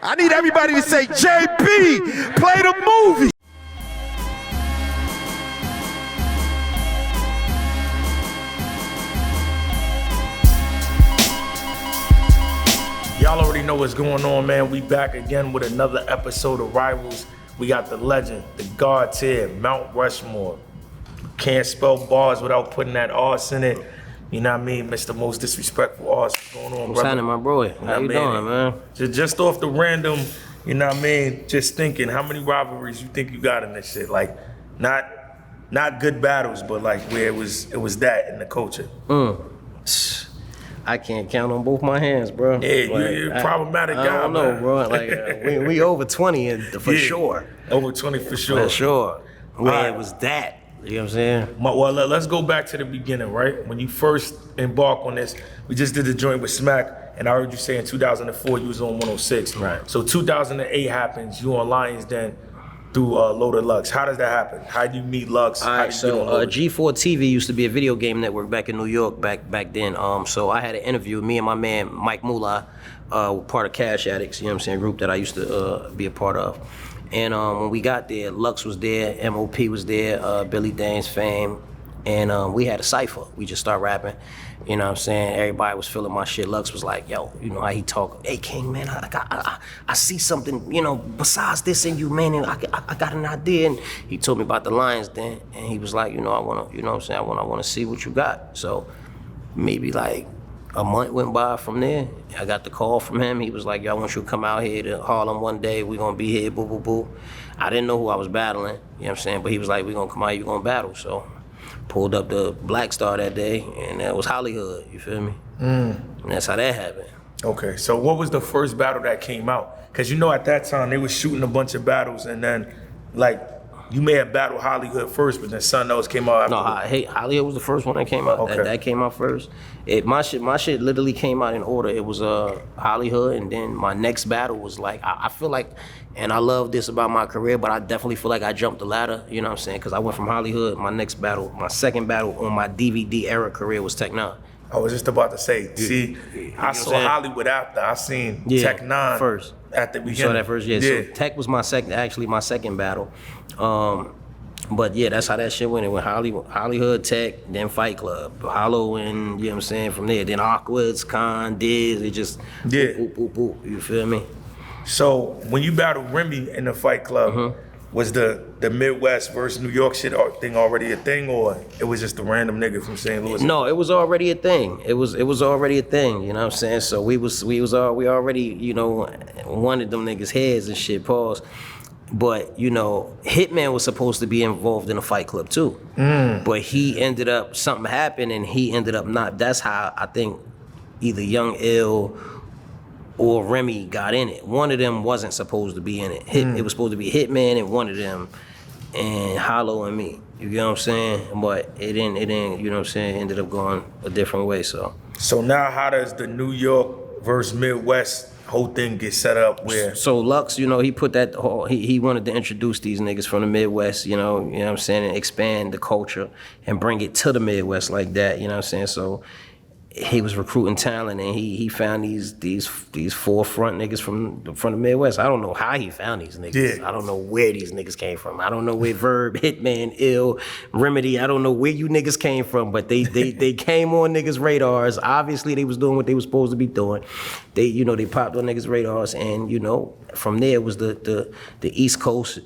I need everybody to say, JP, play the movie. Y'all already know what's going on, man. We back again with another episode of Rivals. We got the legend, the God tier, Mount Rushmore. Can't spell bars without putting that arse in it. You know what I mean? Mr. Most Disrespectful Arse. What's going on, What's happening, my bro? How you doing, man? Just off the random, you know what I mean? Just thinking, how many rivalries you think you got in this shit? Like, not good battles, but like where it was that in the culture. I can't count on both my hands, bro. Yeah, like, you're a problematic guy, I don't know, man. bro. Like we over 20 for sure. Over 20 for sure. For sure. Where Right. it was that. You know what I'm saying? Well, let's go back to the beginning, right? When you first embarked on this, we just did the joint with Smack, and I heard you say in 2004 you was on 106. Right. So 2008 happens, you on Lions Den through Loaded Lux. How does that happen? How do you meet Lux? All right, so G4 TV used to be a video game network back in New York back then. So I had an interview, me and my man Mike Mullah, part of Cash Addicts, you know what I'm saying, group that I used to be a part of. And when we got there, Lux was there, MOP was there, Billy Dane's Fame, and we had a cipher. We just started rapping, you know what I'm saying? Everybody was feeling my shit. Lux was like, yo, you know how he talk, hey King, man, I see something, you know, besides this in you, man, and I got an idea. And he told me about the Lions Den, and he was like, you know, I wanna, you know what I'm saying, I wanna see what you got. So maybe like a month went by from there. I got the call from him. He was like, yo, I want you to come out here to Harlem one day. We're gonna be here, boo, boo, boo. I didn't know who I was battling, you know what I'm saying? But he was like, we're gonna come out here, you're gonna battle. So pulled up the Black Star that day, and that was Hollywood, you feel me? And that's how that happened. Okay, so what was the first battle that came out? Because you know at that time, they was shooting a bunch of battles, and then, like, you may have battled Hollywood first, but then something else came out after. No, Hollywood was the first one that came out. Okay. That came out first. My shit literally came out in order. It was Hollywood, and then my next battle was like, I feel like, and I love this about my career, but I definitely feel like I jumped the ladder, you know what I'm saying? Because I went from Hollywood, my second battle on my DVD era career was Tech 9. I was just about to say, see, I saw Hollywood after. I seen Tech 9 first. At the beginning. You saw that first, yeah. So Tech was my second battle. But yeah, that's how that shit went. It went Hollywood, Tech, then Fight Club, Hollow, and you know what I'm saying, from there. Then Awkwards, Con, Diz, it just boop, boop, boop, you feel me? So when you battled Remy in the Fight Club, was the Midwest versus New York shit thing already a thing, or it was just a random nigga from St. Louis? No, it was already a thing. It was already a thing, you know what I'm saying? So we already, you know, wanted them niggas' heads and shit, pause. But, you know, Hitman was supposed to be involved in a Fight Club too. But he ended up, something happened and he ended up not. That's how I think either Young Ill or Remy got in it. One of them wasn't supposed to be in it. It was supposed to be Hitman and one of them, and Hollow and me. You know what I'm saying? But it didn't, you know what I'm saying, ended up going a different way, so. So now how does the New York versus Midwest whole thing get set up where? So Lux, you know, he put that, he wanted to introduce these niggas from the Midwest, you know what I'm saying, and expand the culture and bring it to the Midwest like that, you know what I'm saying? So he was recruiting talent, and he found these forefront niggas from the Midwest. I don't know how he found these niggas. Yeah. I don't know where these niggas came from. I don't know where Verb, Hitman, Ill, Remedy. I don't know where you niggas came from, but they came on niggas' radars. Obviously, they was doing what they was supposed to be doing. They, you know, they popped on niggas' radars, and you know, from there was the East Coast,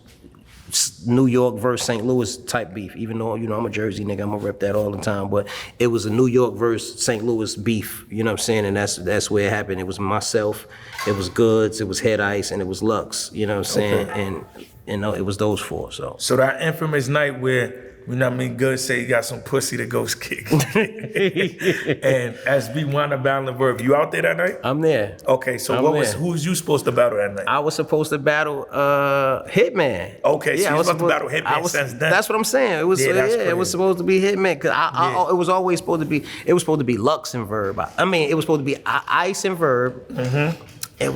New York versus St. Louis type beef, even though, you know, I'm a Jersey nigga, I'm gonna rep that all the time, but it was a New York versus St. Louis beef, you know what I'm saying, and that's where it happened. It was myself, it was Goods, it was Head Ice, and it was Lux, you know what I'm saying, and you know, it was those four, so. So that infamous night where, you know what I mean, Good say he got some pussy to ghost kick. And SB wound up battling Verb. You out there that night? I'm there. Okay, so who was you supposed to battle that night? I was supposed to battle Hitman. Okay, so you was supposed to battle Hitman since then? That's what I'm saying. It was it was supposed to be Hitman, cause it was always supposed to be Lux and Verb. I mean, it was supposed to be Ice and Verb. It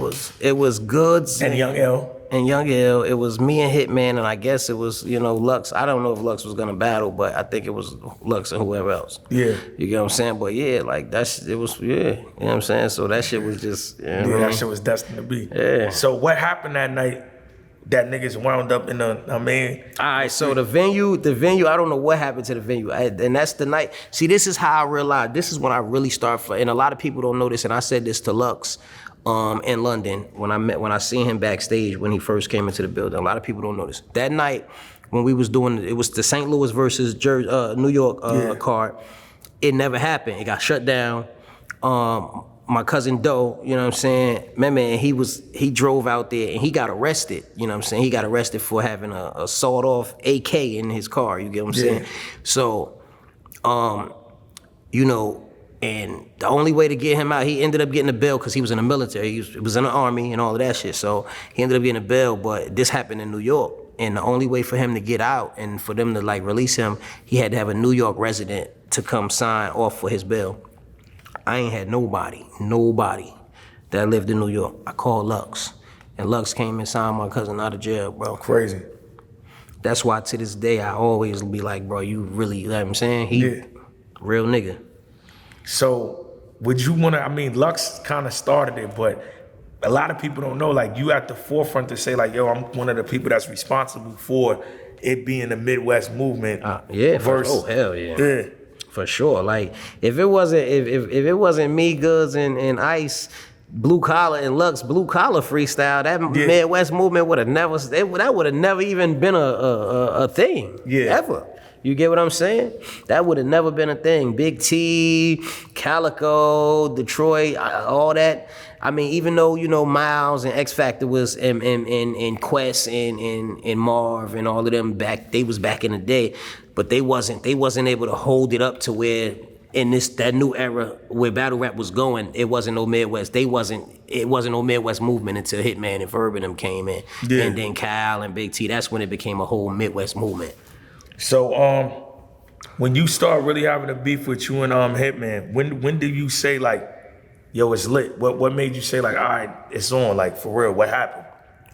was Goods and Young L. and Young Ill. It was me and Hitman, and I guess it was, you know, Lux. I don't know if Lux was gonna battle, but I think it was Lux and whoever else. Yeah. You get what I'm saying? But yeah, like it was, yeah. You know what I'm saying? So that shit was just, you know Yeah, what I mean? that shit was destined to be. Yeah. So what happened that night that niggas wound up in the, I mean... All right, so the venue, I don't know what happened to the venue. And that's the night. See, this is how I realized, this is when I really start, and a lot of people don't know this, and I said this to Lux in London when I seen him backstage when he first came into the building. A lot of people don't know this. That night, when we was doing, it was the St. Louis versus New York card. It never happened. It got shut down. My cousin Doe, you know what I'm saying? Man, he drove out there and he got arrested. You know what I'm saying? He got arrested for having a sawed-off AK in his car. You get what I'm saying? So, you know, and the only way to get him out, he ended up getting a bail because he was in the military. He was in the army and all of that shit. So he ended up getting a bail, but this happened in New York. And the only way for him to get out and for them to like release him, he had to have a New York resident to come sign off for his bail. I ain't had nobody that lived in New York. I called Lux, and Lux came and signed my cousin out of jail, bro. Crazy. That's why to this day, I always be like, bro, you really, you know what I'm saying? Real nigga. So would you want to, I mean, Lux kind of started it, but a lot of people don't know, like you at the forefront to say like, yo, I'm one of the people that's responsible for it being the Midwest movement. Yeah, oh, hell yeah. Yeah. For sure. Like if it wasn't me, Goods and Ice, Blue Collar and Lux, Blue Collar freestyle, that Midwest movement would have never even been a thing. Ever. You get what I'm saying? That would have never been a thing. Big T, Calico, Detroit, all that. I mean, even though, you know, Miles and X Factor was and Quest and Marv and all of them they was back in the day, but they wasn't able to hold it up to where in that new era where battle rap was going, it wasn't no Midwest. It wasn't no Midwest movement until Hitman and Verb and them came in. Yeah. And then Kyle and Big T, that's when it became a whole Midwest movement. So when you start really having a beef with you and Hitman, when do you say like, yo, it's lit? What made you say like, all right, it's on, like for real, what happened?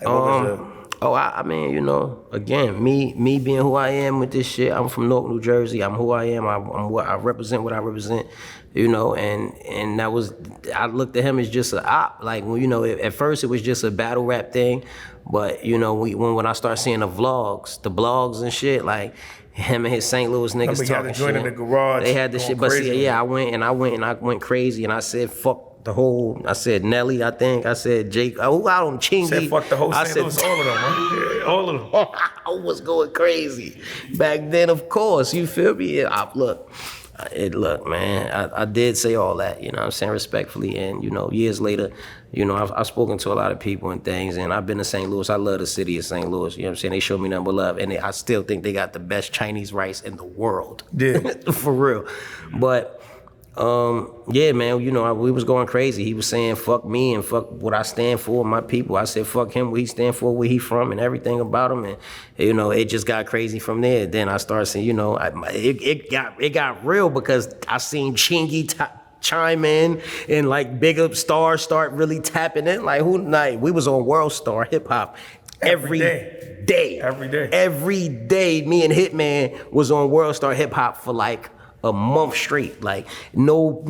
Like, I mean, you know, again, me being who I am with this shit, I'm from Newark, New Jersey, I'm who I am, I represent what I represent, you know, and that was, I looked at him as just an op, like, you know, at first it was just a battle rap thing, but, you know, when I start seeing the blogs and shit, like, him and his St. Louis niggas talking shit. In the garage. They had the shit, but see, yeah, I went crazy, and I said, fuck the whole, I said Nelly, I think, I said Jake, I don't Chingy. Said fuck the whole St. Louis, all of them, man. Yeah, all of them. I was going crazy. Back then, of course, you feel me? Look, man, I did say all that, you know what I'm saying, respectfully, and, you know, years later, you know, I've spoken to a lot of people and things, and I've been to St. Louis. I love the city of St. Louis, you know what I'm saying? They show me nothing but love, and I still think they got the best Chinese rice in the world. Yeah. For real. But, yeah, man, you know, we was going crazy. He was saying, fuck me and fuck what I stand for, my people. I said, fuck him, what he stand for, where he from, and everything about him. And, you know, it just got crazy from there. Then I started saying, you know, it got real because I seen Chingy chime in and like big up stars start really tapping in. Like we was on World Star Hip Hop every day. Every day, me and Hitman was on World Star Hip Hop for like a month straight. Like no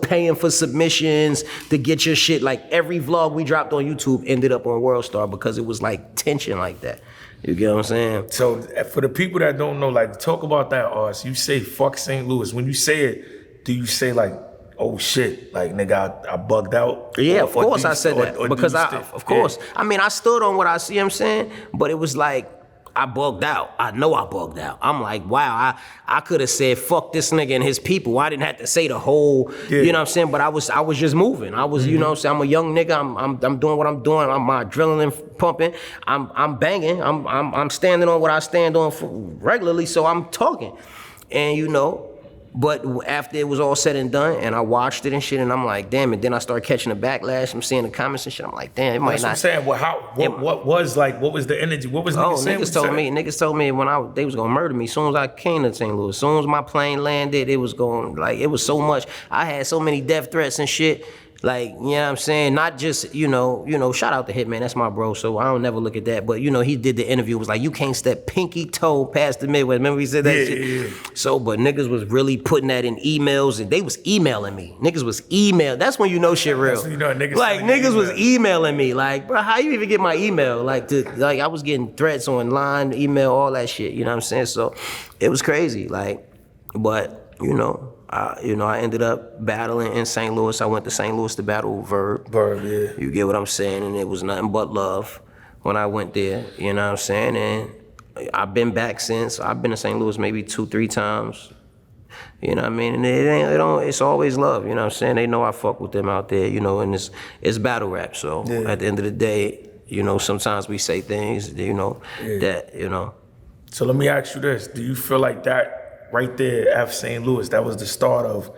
paying for submissions to get your shit. Like every vlog we dropped on YouTube ended up on World Star because it was like tension like that. You get what I'm saying? So for the people that don't know, like talk about that, Ars. You say fuck St. Louis. When you say it, do you say like, oh shit, like nigga, I bugged out? Yeah, of course I said that. Because of course. I mean, I stood on what I see, I'm saying, but it was like, I bugged out. I know I bugged out. I'm like, wow, I could have said, fuck this nigga and his people. I didn't have to say the whole, you know what I'm saying? But I was just moving. I was, you know what I'm saying? I'm a young nigga. I'm doing what I'm doing. My adrenaline pumping. I'm banging. I'm standing on what I stand on for regularly, so I'm talking. And you know, but after it was all said and done, and I watched it and shit, and I'm like, damn. And then I started catching the backlash. I'm seeing the comments and shit. I'm like, damn, it might not. That's what I'm saying. Well, what was the energy? What was niggas saying? Niggas told me when they was gonna murder me. As soon as I came to St. Louis, as soon as my plane landed, it was so much. I had so many death threats and shit. Like, you know what I'm saying? Not just, shout out to Hitman, that's my bro, so I don't never look at that. But, he did the interview, was like, you can't step pinky toe past the Midwest. Remember he said that shit? Yeah. So, but niggas was really putting that in emails, and they was emailing me. Niggas was that's when you know shit real. That's when niggas was emailing me. Like, bro, how you even get my email? Like, I was getting threats online, email, all that shit, you know what I'm saying? So, it was crazy, like, but, I ended up battling in St. Louis. I went to St. Louis to battle Verb. Yeah. You get what I'm saying? And it was nothing but love when I went there. You know what I'm saying? And I've been back since. I've been to St. Louis maybe 2-3 times. You know what I mean? And it's always love. You know what I'm saying? They know I fuck with them out there. And it's battle rap. So at the end of the day, sometimes we say things. That. So let me ask you this: do you feel like that? Right there at St. Louis, that was the start of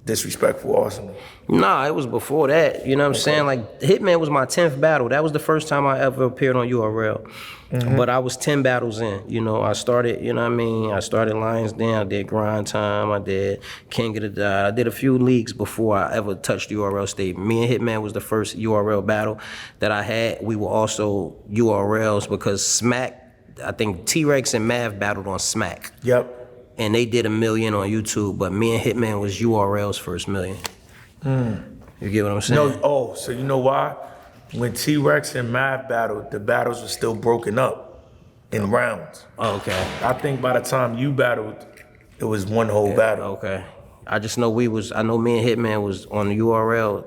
Disrespectful Arsonal? Nah, it was before that. You know what I'm saying? Like, Hitman was my 10th battle. That was the first time I ever appeared on URL. Mm-hmm. But I was 10 battles in. I started, I started Lions Den, I did Grind Time, I did King of the Dot. I did a few leagues before I ever touched URL stage. Me and Hitman was the first URL battle that I had. We were also URLs because Smack, I think T-Rex and Mav battled on Smack. Yep. And they did 1 million on YouTube, but me and Hitman was URL's first million. You get what I'm saying? No, so you know why? When T-Rex and Mav battled, the battles were still broken up in rounds. Oh, okay. I think by the time you battled, it was one whole battle. Okay. I just know I know me and Hitman was on the URL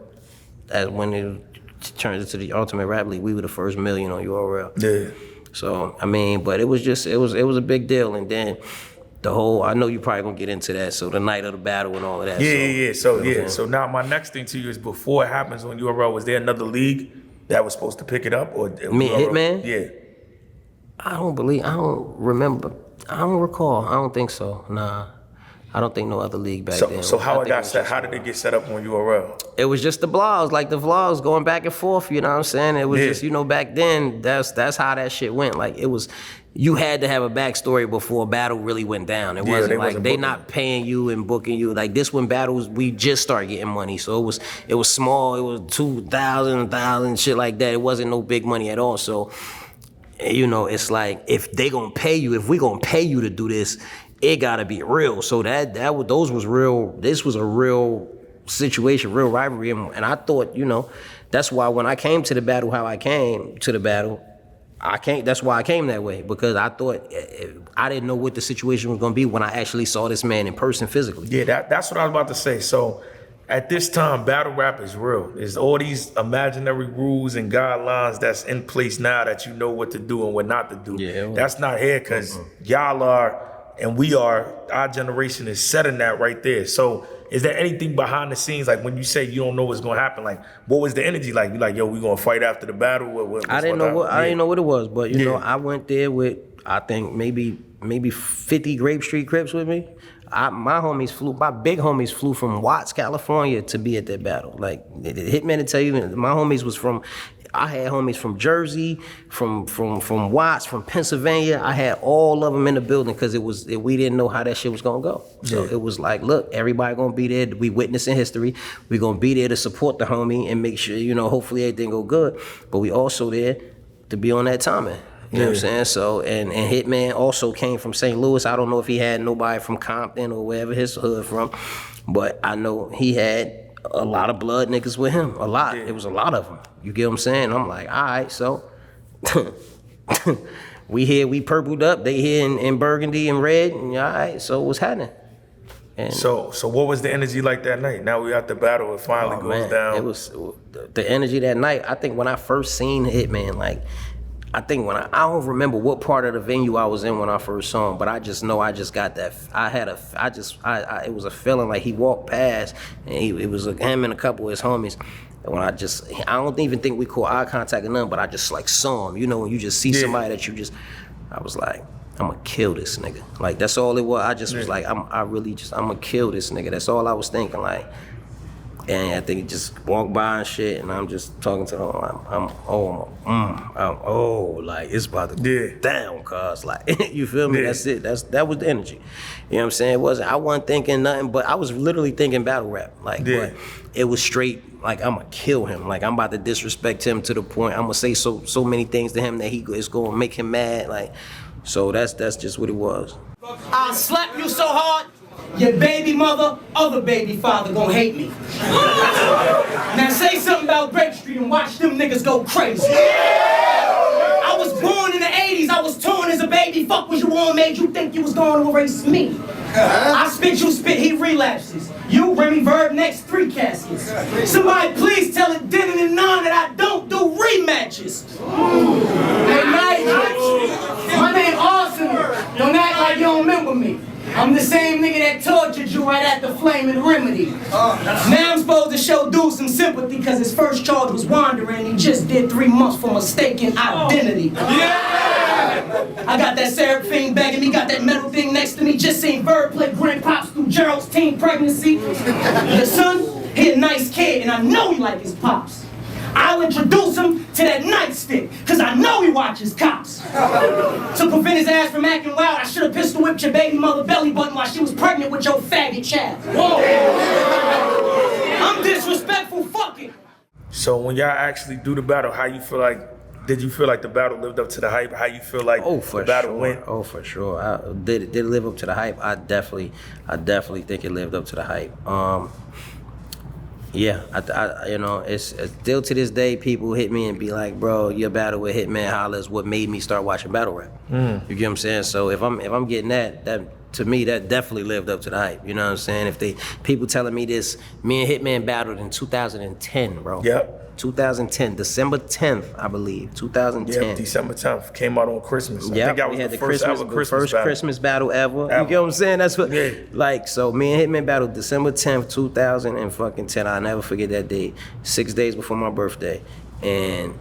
when it turned into the Ultimate Rap League. We were the first million on URL. Yeah. So, but it was a big deal. And then I know you probably gonna get into that. So the night of the battle and all of that. So now my next thing to you is, before it happens on URL, was there another league that was supposed to pick it up, or me and Hitman? Yeah. I don't remember. I don't recall. I don't think so. Nah. I don't think no other league back then. So how did it get set up on URL? It was just the blogs, like the vlogs going back and forth, you know what I'm saying? It was just, back then, that's how that shit went. Like, it was, you had to have a backstory before a battle really went down. It wasn't like they not paying you and booking you. Like, this when battles, we just started getting money. So it was small, it was 2,000, 1,000, shit like that. It wasn't no big money at all. So, it's like, if they gonna pay you, if we gonna pay you to do this, it gotta be real. So those was real. This was a real situation, real rivalry, and I thought, that's why when I came to the battle, how I came to the battle, that's why I came that way, because I thought I didn't know what the situation was gonna be when I actually saw this man in person physically. Yeah, that's what I was about to say. So at this time, battle rap is real. There's all these imaginary rules and guidelines that's in place now that you know what to do and what not to do. Yeah, that's not here because y'all are. And our generation is setting that right there. So is there anything behind the scenes, like when you say you don't know what's gonna happen, like what was the energy like? You like, yo, we gonna fight after the battle? I didn't know what it was, but you know, I went there with, I think maybe 50 Grape Street Crips with me. My big homies flew from Watts, California to be at that battle. Like, Hitman to tell you, my homies was I had homies from Jersey, from Watts, from Pennsylvania. I had all of them in the building because we didn't know how that shit was gonna go. So it was like, look, everybody gonna be there. We witnessing history. We gonna be there to support the homie and make sure, hopefully everything go good. But we also there to be on that timing. You know what I'm saying? So, and Hitman also came from St. Louis. I don't know if he had nobody from Compton or wherever his hood from, but I know he had a lot of blood niggas with him. A lot. It was a lot of them. You get what I'm saying? I'm like, all right, so we purpled up. They here in burgundy and red. And all right, so what's happening? And so what was the energy like that night? Now we at the battle. It finally goes down. It was the energy that night. I think when I first seen Hitman, like, I think I don't remember what part of the venue I was in when I first saw him, but I just know I just got that. It was a feeling like he walked past, and it was him and a couple of his homies. And when I don't even think we caught eye contact or nothing, but I just like saw him. When you just see somebody that I was like, I'm gonna kill this nigga. Like, that's all it was. I just was like, I'm gonna kill this nigga. That's all I was thinking. Like, And I think he just walked by and shit, and I'm just talking to him. Like it's about to go down, cuz like you feel me? That's it. That was the energy. You know what I'm saying? I wasn't thinking nothing, but I was literally thinking battle rap. Like, but it was straight. Like I'm gonna kill him. Like I'm about to disrespect him to the point I'm gonna say so many things to him that it's gonna make him mad. Like, so that's just what it was. I'll slap you so hard, your baby mother, other baby father gonna hate me. Now say something about Break Street and watch them niggas go crazy. I was born in the 80s, I was torn as a baby. Fuck was you on, made you think you was going to erase me? I spit, you spit, he relapses. You, Remy Verb, next 3 caskets. Somebody please tell it Denon and None that I don't do rematches. Hey, Mike, my name Arsonal. Don't act like you don't remember me. I'm the same nigga that tortured you right at the Flaming Remedy. Now I'm supposed to show dude some sympathy because his first charge was wandering and he just did 3 months for mistaken identity. I got that Seraphine begging me, got that metal thing next to me. Just seen Bird play Grandpops through Gerald's teen pregnancy. The son, he a nice kid and I know he like his pops. I'll introduce him to that nightstick, cause I know he watches cops. To prevent his ass from acting wild, I should've pistol whipped your baby mother belly button while she was pregnant with your faggot child. Whoa. I'm disrespectful, fuck it. So when y'all actually do the battle, how you feel like, did you feel like the battle lived up to the hype? How you feel like the battle went? Oh, for sure. Did it live up to the hype? I definitely think it lived up to the hype. Yeah, I you know, it's still to this day, people hit me and be like, bro, your battle with Hitman Holla is what made me start watching battle rap. You get what I'm saying? So if I'm getting that to me, that definitely lived up to the hype. You know what I'm saying? If people telling me this, me and Hitman battled in 2010, bro. Yep. 2010, December 10th, I believe. 2010. Yeah, December 10th. Came out on Christmas. Yeah, I think that was the first Christmas battle ever. You get what I'm saying? That's what, like, so me and Hitman battled December 10th, 2010. I'll never forget that date. 6 days before my birthday. And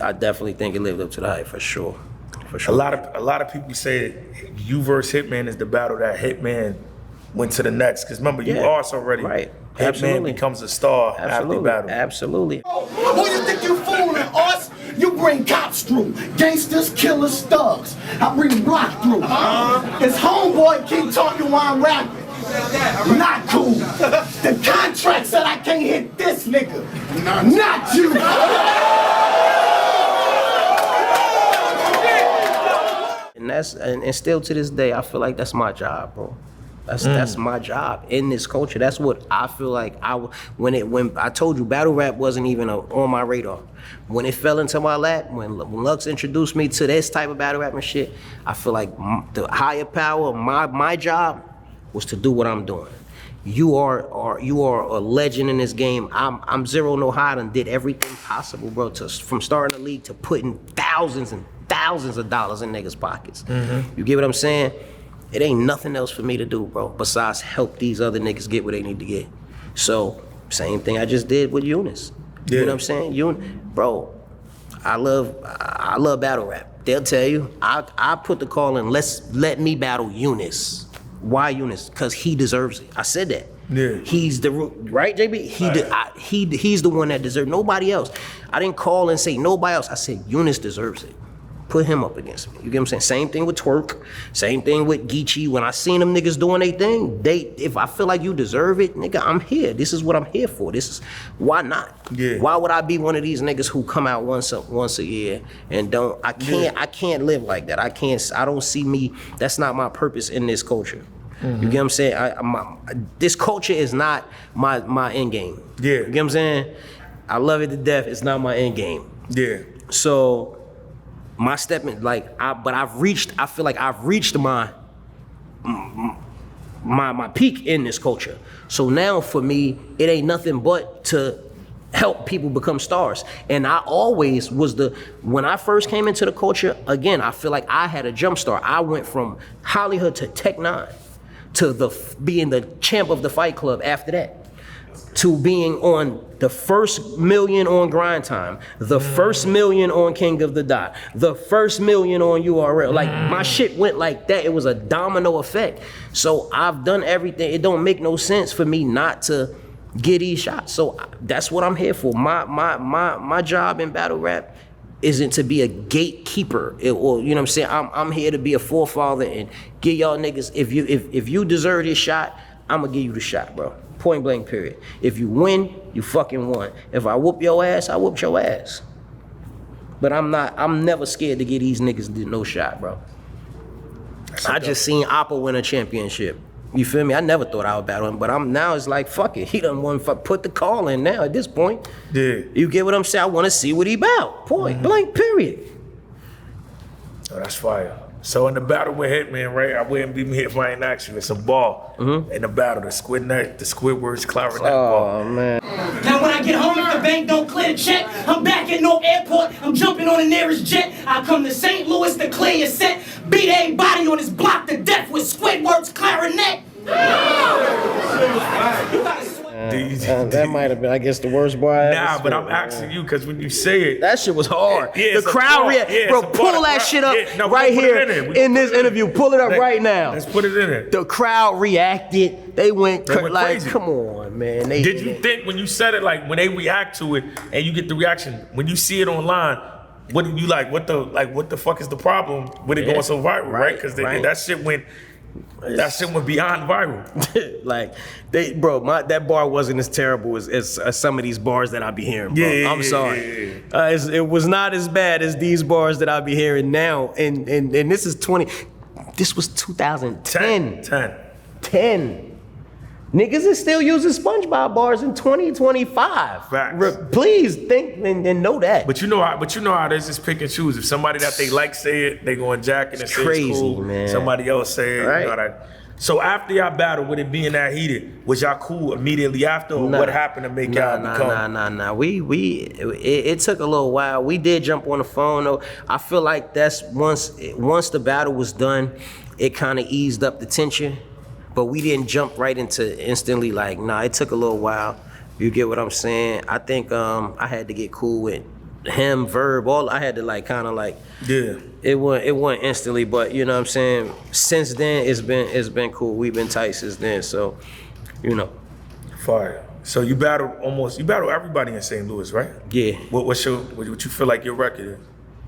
I definitely think it lived up to the hype, for sure. For sure. A lot of people say you versus Hitman is the battle that Hitman went to the next. Because remember, you lost already. Right. Hitman Absolutely. becomes a star after battle. Absolutely. Who you think you fooling us? You bring cops through, gangsters, killers, thugs. I bring block through. His homeboy keep talking while I'm rapping. Not cool. The contract said I can't hit this nigga. Not you. And still to this day, I feel like that's my job, bro. That's my job in this culture. That's what I feel like. When I told you battle rap wasn't even on my radar. When it fell into my lap, when Lux introduced me to this type of battle rap and shit, I feel like the higher power, my job was to do what I'm doing. You are a legend in this game. I'm Zero No Hide and did everything possible, bro. From starting the league to putting thousands and thousands of dollars in niggas' pockets. You get what I'm saying? It ain't nothing else for me to do, bro, besides help these other niggas get what they need to get. So, same thing I just did with Eunice. You know what I'm saying? Bro, I love battle rap. They'll tell you, I put the call in, let me battle Eunice. Why Eunice? Because he deserves it. I said that. Yeah. He's the, right, JB? He's the one that deserves, nobody else. I didn't call and say nobody else. I said Eunice deserves it. Put him up against me. You get what I'm saying? Same thing with Twerk. Same thing with Geechee. When I seen them niggas doing their thing, if I feel like you deserve it, nigga, I'm here. This is what I'm here for. Why not? Yeah. Why would I be one of these niggas who come out once a year and I can't live like that. I don't see me, that's not my purpose in this culture. You get what I'm saying? This culture is not my end game. Yeah. You get what I'm saying? I love it to death. It's not my end game. Yeah. So, my stepping, I feel like I've reached my peak in this culture. So now for me, it ain't nothing but to help people become stars. And I always was when I first came into the culture, again, I feel like I had a jump start. I went from Hollywood to Tech 9 to being the champ of the Fight Club after that, to being on the first million on Grind Time, the first million on King of the Dot, the first million on URL. Like, my shit went like that. It was a domino effect. So I've done everything. It don't make no sense for me not to get these shots. So that's what I'm here for. My job in battle rap isn't to be a gatekeeper, or you know what I'm saying. I'm here to be a forefather and give y'all niggas. If you deserve this shot, I'm gonna give you the shot, bro. Point blank, period. If you win, you fucking won. If I whoop your ass, I whoop your ass. But I'm never scared to give these niggas no shot, bro. I just seen Appa win a championship. You feel me? I never thought I would battle him, but now it's like, fuck it. He done won, put the call in now at this point. Yeah. You get what I'm saying? I want to see what he about. Point blank, period. Oh, that's fire. So in the battle with Hitman, right? I wouldn't be me if I ain't ask you. It's a ball in the battle, the Squidward's clarinet ball. Oh, man. Now when I get home, if the bank don't clear the check, I'm back at no airport. I'm jumping on the nearest jet. I come to St. Louis to clear your set. Beat everybody on his block to death with Squidward's clarinet. That might have been, I guess, the worst bar I ever Nah, but spit, I'm asking you because when you say it, that shit was hard. Yeah, the crowd bro, pull that shit up right here in this interview. Pull it up right now. Let's put it in there. The crowd reacted. They went like, crazy. come on, man. Did you think when you said it, like when they react to it and you get the reaction, when you see it online, what do you like? What the fuck is the problem with it going so viral, right? Because that shit went beyond viral. Like that bar wasn't as terrible as some of these bars that I be hearing, bro. I'm sorry. It was not as bad as these bars that I be hearing now. And this is this was 2010. 10. Niggas is still using SpongeBob bars in 2025. Facts. Please think and know that. But you know how there's just pick and choose. If somebody that they like say it, they go and jack it and say crazy, it's cool. Man. Somebody else say it. Right. You know that. So after y'all battle, with it being that heated, was y'all cool immediately after, or what happened to make y'all become? Nah. It took a little while. We did jump on the phone though. I feel like that's once the battle was done, it kind of eased up the tension. But we didn't jump right into instantly like, nah, it took a little while. You get what I'm saying? I think I had to get cool with him, Verb, I had to like kind of like, yeah. It wasn't instantly, but you know what I'm saying? Since then, it's been cool. We've been tight since then, so, you know. Fire. So you battled everybody in St. Louis, right? Yeah. What you feel like your record is?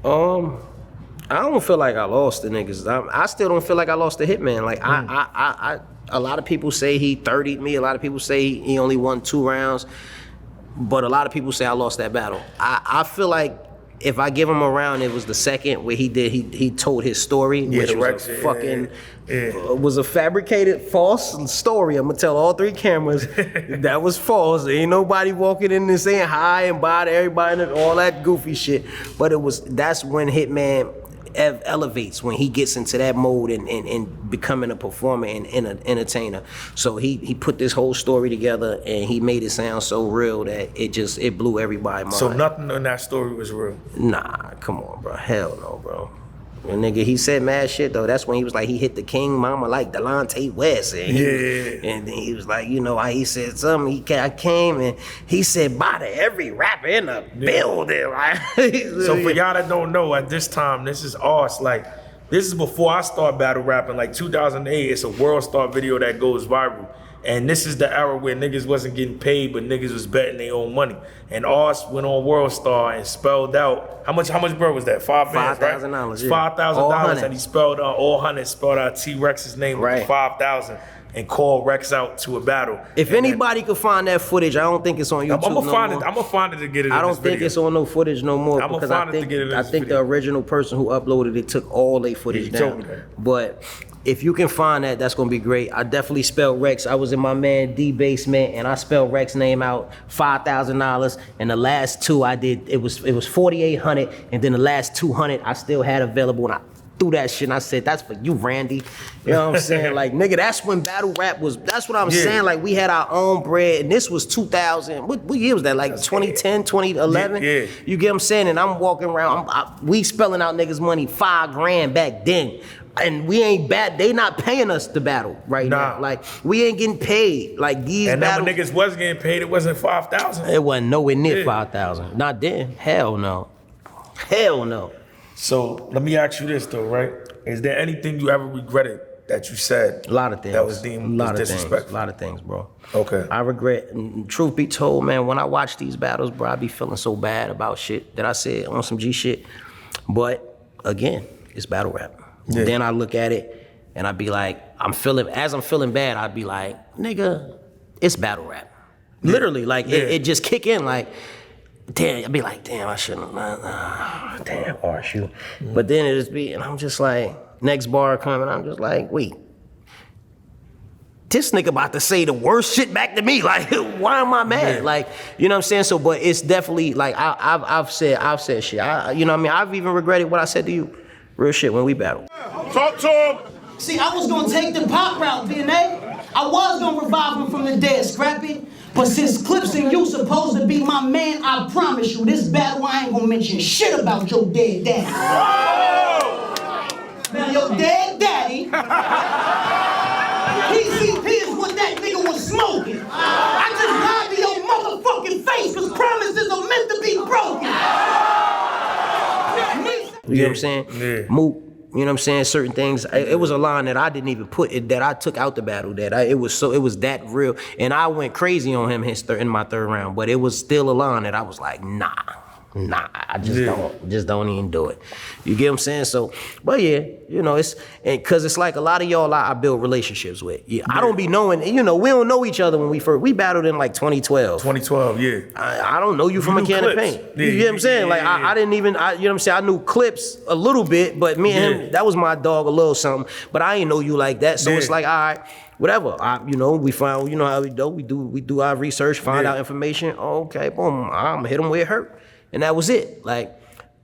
I don't feel like I lost the niggas. I still don't feel like I lost the Hitman. Like I a lot of people say he 30'd me. A lot of people say he only won 2 rounds. But a lot of people say I lost that battle. I feel like if I give him a round, it was the second where he told his story, which was a fucking was a fabricated false story. I'm gonna tell all 3 cameras that was false. Ain't nobody walking in and saying hi and bye to everybody and all that goofy shit. But that's when Hitman elevates, when he gets into that mode and becoming a performer and an entertainer. So he put this whole story together and he made it sound so real that it blew everybody's mind. So nothing in that story was real? Nah, come on, bro. Hell no, bro. And nigga, he said mad shit though. That's when he was like, he hit the King Mama like Delonte West. And then he was like, you know, he said something. I came and he said bye to every rapper in the building, right? So for y'all that don't know, at this time, this is Ars. Like, this is before I start battle rapping. Like 2008, it's a World Star video that goes viral. And this is the era where niggas wasn't getting paid, but niggas was betting their own money. And Ars went on World Star and spelled out, how much bro was that? $5,000, right? $5,000, yeah. $5,000, and he spelled out, all 100, spelled out T-Rex's name with the 5,000 and called Rex out to a battle. If anybody could find that footage, I don't think it's on YouTube I'm gonna find it to get it. I don't think it's on no footage no more. I'm gonna find it to get it in I think the original person who uploaded it took all their footage down. But if you can find that, that's gonna be great. I definitely spelled Rex. I was in my man D basement and I spelled Rex's name out, $5,000. And the last 2 I did, it was 4,800, and then the last 200 I still had available, and I threw that shit and I said, that's for you, Randy. You know what I'm saying? Like, nigga, that's when battle rap was, that's what I'm saying. Like, we had our own bread, and this was 2000, what year was that? Like 2010, 2011? Yeah. You get what I'm saying? And I'm walking around, we spelling out niggas money, $5,000 back then. And we ain't bad. They not paying us to battle right now. Like, we ain't getting paid. Like, these and battles. And niggas was getting paid, it wasn't 5,000. It wasn't nowhere near 5,000. Not then. Hell no. Hell no. So let me ask you this though, right? Is there anything you ever regretted that you said? A lot of things. That was deemed disrespectful. A lot of things, bro. Okay. I regret, and truth be told, man, when I watch these battles, bro, I be feeling so bad about shit that I said on some G shit. But again, it's battle rap. Yeah. Then I look at it and I be like, I'm feeling bad, I'd be like, nigga, it's battle rap. Yeah. Literally, like it just kick in like, damn, I'd be like, damn, I shouldn't, damn, Ars, you. But then it just be, and I'm just like, next bar coming, I'm just like, wait. This nigga about to say the worst shit back to me. Like, why am I mad? Yeah. Like, you know what I'm saying? So, but it's definitely like I've said shit. You know what I mean? I've even regretted what I said to you. Real shit when we battled. Talk to him. See, I was gonna take the pop route, DNA. I was gonna revive him from the dead, Scrappy. But since Clips and you supposed to be my man, I promise you, this battle I ain't gonna mention shit about your dead daddy. Whoa! Now your dead daddy. PCP is what that nigga was smoking. I just lied to your motherfucking face because promises are meant to be broken. You know what I'm saying? Yeah. Moot, you know what I'm saying? Certain things. It was a line that I didn't even put, that I took out the battle. It was that real. And I went crazy on him in my third round. But it was still a line that I was like, nah, I just don't even do it. You get what I'm saying? So, but yeah, you know, cause it's like a lot of y'all I build relationships with. Yeah, I don't be knowing, you know, we don't know each other when we battled in like 2012. 2012, yeah. I don't know you from a can of paint. Yeah, you get what I'm saying? Like I didn't even, you know what I'm saying? I knew Clips a little bit, but me and him, that was my dog a little something. But I ain't know you like that. So it's like, all right, whatever. You know, we find, you know how we do. We do our research, find out information. Okay, boom, I'm gonna hit him where it hurt. And that was it. Like,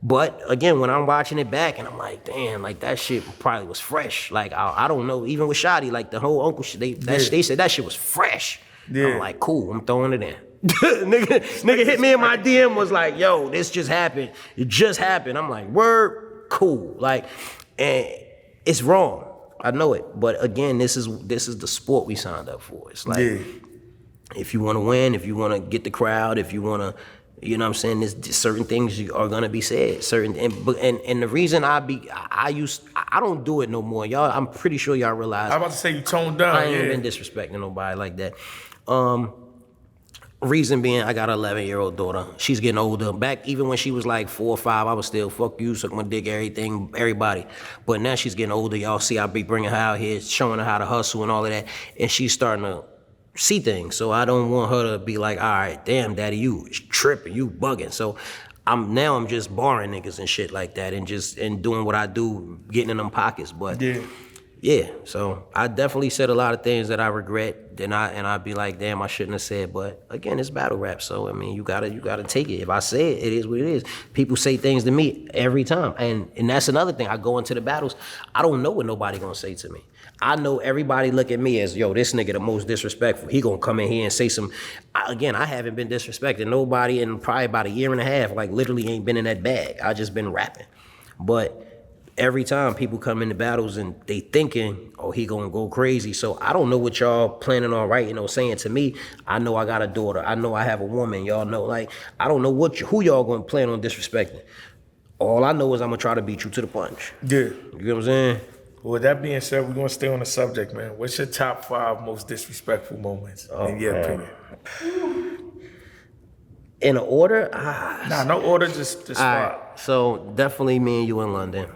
but again, when I'm watching it back and I'm like, damn, like that shit probably was fresh. Like, I don't know, even with Shotty, like the whole uncle shit, they said that shit was fresh. Yeah. I'm like, cool, I'm throwing it in. nigga hit me in my DM, was like, yo, this just happened. It just happened. I'm like, word, cool. Like, and it's wrong. I know it. But again, this is the sport we signed up for. It's like, if you want to win, if you want to get the crowd, if you want to, you know what I'm saying? There's certain things are gonna be said. And the reason I don't do it no more. Y'all, I'm pretty sure y'all realize. I'm about to say you toned down. I ain't been disrespecting nobody like that. Reason being, I got an 11-year-old daughter. She's getting older. Back even when she was like 4 or 5, I was still fuck you, suck my dick, everything, everybody. But now she's getting older. Y'all see, I be bringing her out here, showing her how to hustle and all of that, and she's starting to see things. So I don't want her to be like, all right, damn, daddy, you tripping, you bugging. So I'm just barring niggas and shit like that and doing what I do, getting in them pockets. But yeah, so I definitely said a lot of things that I regret, and I'd be like, damn, I shouldn't have said. But again, it's battle rap, so I mean, you gotta take it. If I say it, it is what it is. People say things to me every time, and that's another thing. I go into the battles, I don't know what nobody gonna say to me. I know everybody look at me as, yo, this nigga the most disrespectful. He gonna come in here and say some, again, I haven't been disrespecting nobody in probably about 1.5 years, like literally ain't been in that bag. I just been rapping. But every time people come into battles and they thinking, oh, he gonna go crazy. So I don't know what y'all planning on writing or saying to me. I know I got a daughter. I know I have a woman. Y'all know, like, I don't know who y'all gonna plan on disrespecting. All I know is I'm gonna try to beat you to the punch. Yeah. You get what I'm saying? Well, with that being said, we're going to stay on the subject, man. What's your top 5 most disrespectful moments, in your opinion? In order? Nah, no order, just 5. Right. So, definitely me and you in London.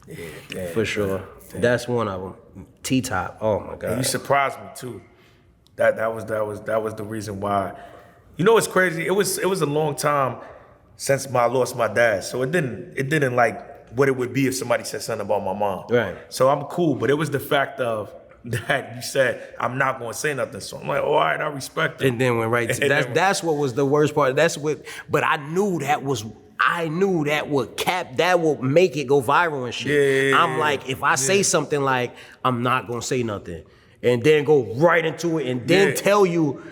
Yeah, damn. For sure. Damn. That's one of them. T-Top. Oh, my God. And you surprised me, too. That was the reason why. You know what's crazy? It was a long time since I lost my dad. So, it didn't like what it would be if somebody said something about my mom. Right. So I'm cool, but it was the fact of that you said, I'm not gonna say nothing. So I'm like, all right, I respect it. And then went right to that's what was the worst part. But I knew that would make it go viral and shit. Yeah, I'm like, if I say something like, I'm not gonna say nothing, and then go right into it and then tell you,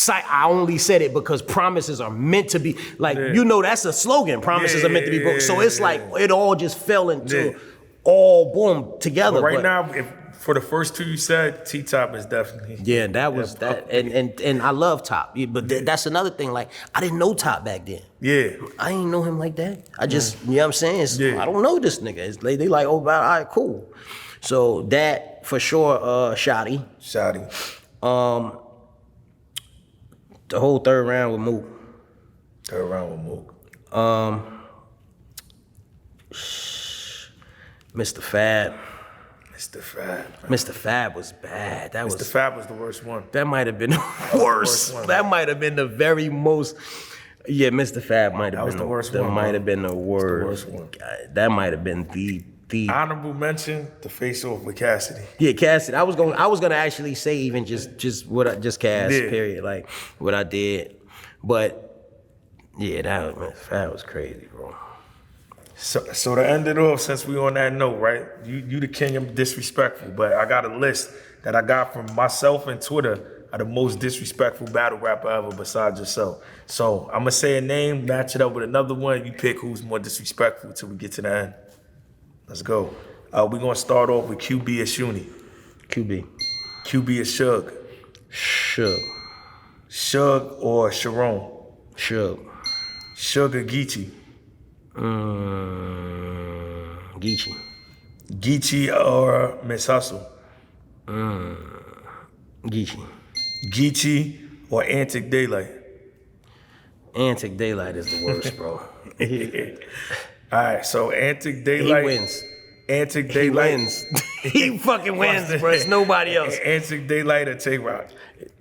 I only said it because promises are meant to be, like, you know, that's a slogan, promises are meant to be broken. So it's like, it all just fell into all boom together. But right now, if for the first 2 you said, T-Top is definitely. Yeah, that was that. And I love Top. But that's another thing, like, I didn't know Top back then. Yeah. I didn't know him like that. I just, you know what I'm saying? I don't know this nigga. They like, oh, all right, cool. So that for sure, Shotty. Shotty. The whole third round with Mook. Third round with Mook. Mr. Fab. Mr. Fab. Mr. Fab was bad. Mr. Fab was the worst one. That might have been the worst. That might have been the very most. Yeah, Mr. Fab might have been the worst one. That might have been the worst. one. That might have been the. Honorable mention, the face off with Cassidy. Yeah, Cassidy. I was gonna actually say even just what I just Cass. Yeah. Period. Like what I did, but yeah, that was crazy, bro. So to end it off, since we on that note, right? You the king of disrespectful, but I got a list that I got from myself and Twitter of the most disrespectful battle rapper ever besides yourself. So I'm gonna say a name, match it up with another one. You pick who's more disrespectful till we get to the end. Let's go. We're gonna start off with QB or Shuni. QB. QB or Suge. Suge. Suge or Sharon. Suge. Suge or Geechee. Geechee. Geechee or Miss Hustle. Geechee. Geechee or Antic Daylight. Antic Daylight is the worst, bro. All right, so Antic Daylight. He wins. Antic Daylight. He wins. He fucking wins, bro. It's nobody else. Antic Daylight or Tay-Rock.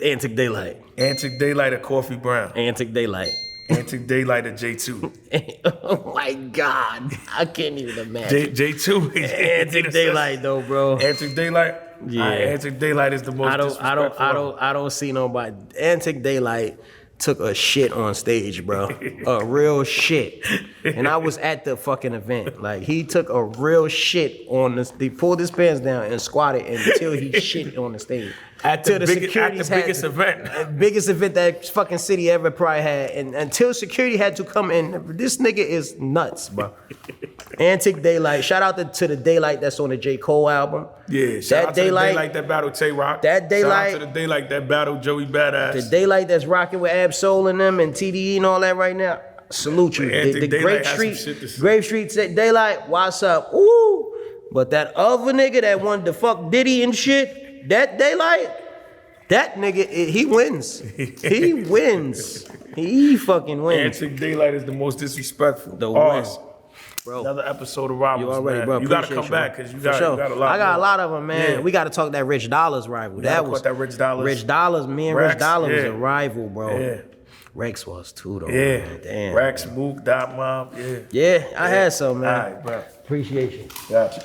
Antic Daylight. Antic Daylight or Coffee Brown. Antic Daylight. Antic Daylight or J2. Oh my God. I can't even imagine. J2. Antic Daylight though, bro. Antic Daylight? Yeah. All right, Antic Daylight is the most disrespectful. I don't see nobody. Antic Daylight took a shit on stage, bro. A real shit. And I was at the fucking event. Like, he took a real shit on this. He pulled his pants down and squatted until he shit on the stage. At the biggest event. Biggest event that fucking city ever probably had. And until security had to come in, this nigga is nuts, bro. Antic Daylight. Shout out to the Daylight that's on the J. Cole album. Yeah, shout out to the Daylight that battled Tay-Rock. That Daylight. Shout out to the Daylight that battled Joey Badass. The Daylight that's rocking with Ab-Soul and them and TDE and all that right now. Salute you. The Grape Street said Daylight, what's up? Ooh. But that other nigga that wanted to fuck Diddy and shit, that Daylight, that nigga, he wins. He wins. He fucking wins. Antic Daylight is the most disrespectful. The worst. Bro, another episode of Rivals, you already, man. Bro, you gotta come back because you got a lot. I got a lot of them, man. Yeah. We gotta talk that Rich Dollars rival. That was that Rich Dollars. Rich Dollars, me and Rich Dollars was a rival, bro. Yeah. Rex was too, though. Yeah. Man. Damn. Rex, Mook, Dot Mom. Yeah. Yeah, I had some, man. All right, bro. Appreciate you. Gotcha.